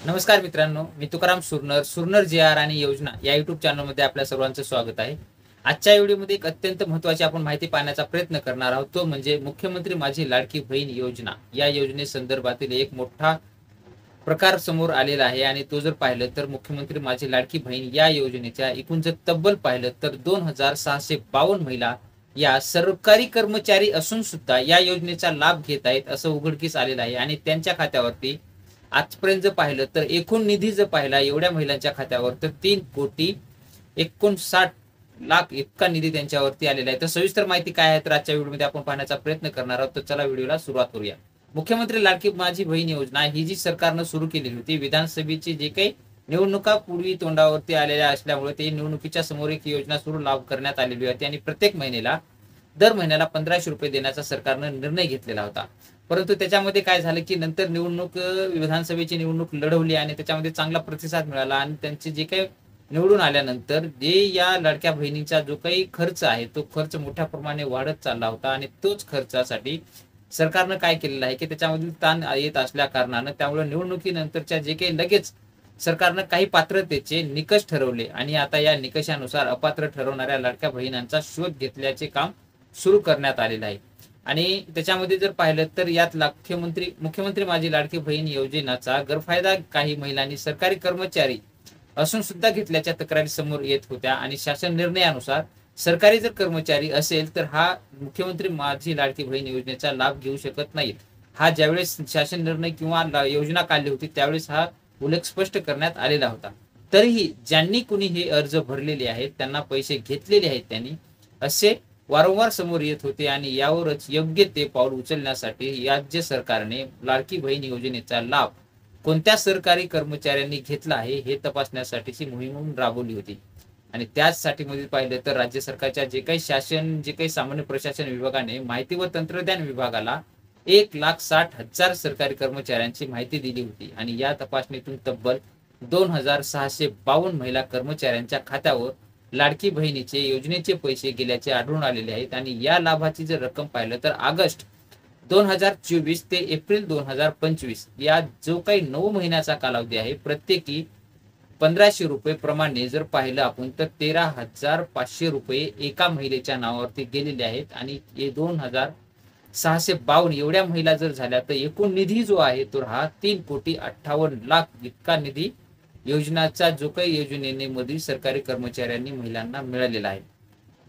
नमस्कार मित्रांनो, मी तुकाराम सुरनर जे आर आणि योजना या युट्यूब चॅनलमध्ये आपल्या सर्वांचं स्वागत आहे. आजच्या व्हिडिओमध्ये एक अत्यंत महत्त्वाची आपण माहिती पाहण्याचा प्रयत्न करणार आहोत. तो म्हणजे मुख्यमंत्री माझी लाडकी बहीण योजना या योजनेसंदर्भातील एक मोठा प्रकार समोर आलेला आहे आणि तो जर पाहिलं तर मुख्यमंत्री माझी लाडकी बहीण या योजनेच्या एकूण जर तब्बल पाहिलं तर 2652 महिला या सरकारी कर्मचारी असून सुद्धा या योजनेचा लाभ घेत आहेत असं उघडकीस आलेलं आहे. आणि त्यांच्या खात्यावरती आजपर्यंत जर पाहिलं तर एकूण निधी जर पाहिला एवढ्या महिलांच्या खात्यावर तर 3,59,00,00,000 इतका निधी त्यांच्यावरती आलेला आहे. तर सविस्तर माहिती काय आहे तर आजच्या व्हिडिओमध्ये आपण पाहण्याचा प्रयत्न करणार आहोत. तर चला व्हिडिओला सुरुवात करूया. मुख्यमंत्री लाडकी माझी बहीण योजना ही जी सरकारनं सुरू केलेली होती, विधानसभेची जे काही निवडणुका पूर्वी तोंडावरती आलेल्या असल्यामुळे ते निवडणुकीच्या समोर एक योजना सुरू लाभ करण्यात आलेली होती आणि प्रत्येक महिन्याला दर महिन्याला 1500 रुपये देण्याचा सरकारनं निर्णय घेतलेला होता. परंतु त्याच्यामध्ये काय झालं की नंतर विधानसभेची निवडणूक लढवली आणि त्याच्यामध्ये चांगला प्रतिसाद मिळाला आणि त्यांचे जे काही निवडून आल्यानंतर जे या लाडक्या बहिणीचा जो काही खर्च आहे तो खर्च मोठ्या प्रमाणे वाढत चालला होता आणि तोच खर्चासाठी सरकारनं काय केलेलं आहे की त्याच्यामधील ताण येत असल्या कारणानं त्यामुळे निवडणुकीनंतरच्या जे काही लगेच सरकारनं काही पात्रतेचे निकष ठरवले आणि आता या निकषानुसार अपात्र ठरवणाऱ्या लाडक्या बहिणांचा शोध घेतल्याचे काम सुरू करण्यात आलेलं आहे. आणि त्याच्यामध्ये जर पाहिलं तर यात मुख्यमंत्री माझी लाडकी बहीण योजनेचा गैरफायदा काही महिलांनी सरकारी कर्मचारी असून सुद्धा घेतल्याच्या तक्रारी समोर येत होत्या आणि शासन निर्णयानुसार सरकारी जर कर्मचारी असेल तर हा मुख्यमंत्री माझी लाडकी बहीण योजनेचा लाभ घेऊ शकत नाहीत. हा ज्यावेळेस शासन निर्णय किंवा योजना काढली होती त्यावेळेस हा उल्लेख स्पष्ट करण्यात आलेला होता. तरीही ज्यांनी कुणी हे अर्ज भरलेले आहेत त्यांना पैसे घेतलेले आहेत त्यांनी असे वारंवार समोर येत होते आणि यावरच योग्य ते पाऊल उचलण्यासाठी राज्य सरकारने लाडकी बहीण योजनेचा लाभ कोणत्या सरकारी कर्मचाऱ्यांनी घेतला आहे हे तपासण्यासाठीची मोहीम राबवली होती. आणि त्याचसाठी मध्ये पाहिलं तर राज्य सरकारच्या जे काही सामान्य प्रशासन विभागाने माहिती व तंत्रज्ञान विभागाला 1,60,000 सरकारी कर्मचाऱ्यांची माहिती दिली होती आणि या तपासणीतून तब्बल 2,652 महिला कर्मचाऱ्यांच्या खात्यावर लाडकी बहिणीचे योजनेचे पैसे गेल्याचे आढळून आलेले आहेत. आणि या लाभाची जर रक्कम पाहिलं तर ऑगस्ट 2024 ते एप्रिल 2025 या जो काही 9 महिन्याचा कालावधी आहे प्रत्येकी 1500 रुपये प्रमाणे जर पाहिलं आपण तर 13,500 रुपये एका महिलेच्या नावावरती गेलेले आहेत. आणि हे 2,652 एवढ्या महिला जर झाल्या तर एकूण निधी जो आहे तो हा 3,58,00,000 इतका निधी योजनाचा जो काही योजनेने मध्ये सरकारी कर्मचाऱ्यांनी महिलांना मिळालेला आहे.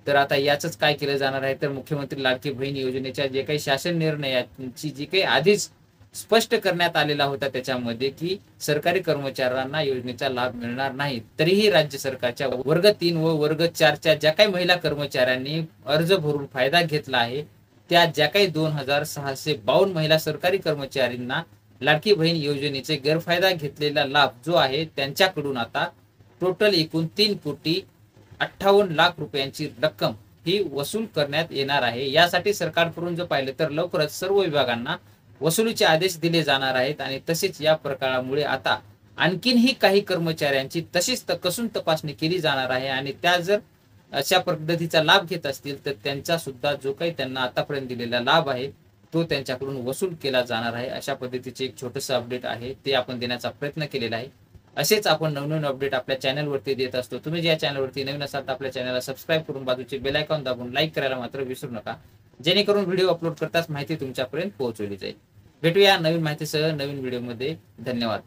तर आता याच काय केलं जाणार आहे तर मुख्यमंत्री लाडकी बहीण योजनेच्या जे काही शासन निर्णयाची जी काही आधीच स्पष्ट करण्यात आलेला होता त्याच्यामध्ये की सरकारी कर्मचाऱ्यांना योजनेचा लाभ मिळणार नाही. तरीही राज्य सरकारच्या वर्ग 3 व वर्ग 4च्या ज्या काही महिला कर्मचाऱ्यांनी अर्ज भरून फायदा घेतला आहे त्या ज्या काही 2,652 महिला सरकारी कर्मचाऱ्यांना लाडकी बहीण योजनेचे गैरफायदा घेतलेला लाभ जो आहे त्यांच्याकडून आता टोटल एकूण 3,58,00,000 रुपयांची रक्कम ही वसूल करण्यात येणार आहे. यासाठी सरकारकडून जर पाहिलं तर लवकरच सर्व विभागांना वसुलीचे आदेश दिले जाणार आहेत. आणि तसेच या प्रकारामुळे आता आणखीनही काही कर्मचाऱ्यांची तशीच कसून तपासणी केली जाणार आहे आणि त्या जर अशा पद्धतीचा लाभ घेत असतील तर त्यांचा सुद्धा जो काही त्यांना आतापर्यंत दिलेला लाभ आहे तो त्यांच्याकडून वसूल केला जाणार आहे. अशा पद्धतीचे एक छोटंसं अपडेट आहे ते आपण देण्याचा प्रयत्न केलेला आहे. असेच आपण नवनवीन अपडेट आपल्या चॅनलवरती देत असतो. तुम्ही ज्या चॅनलवरती नवीन असाल तर आपल्या चॅनलला सबस्क्राईब करून बाजूचे बेल आयकॉन दाबून लाईक करायला मात्र विसरू नका, जेणेकरून व्हिडिओ अपलोड करताच माहिती तुमच्यापर्यंत पोहोचवली जाईल. भेटूया नवीन माहितीसह नवीन व्हिडिओमध्ये. धन्यवाद.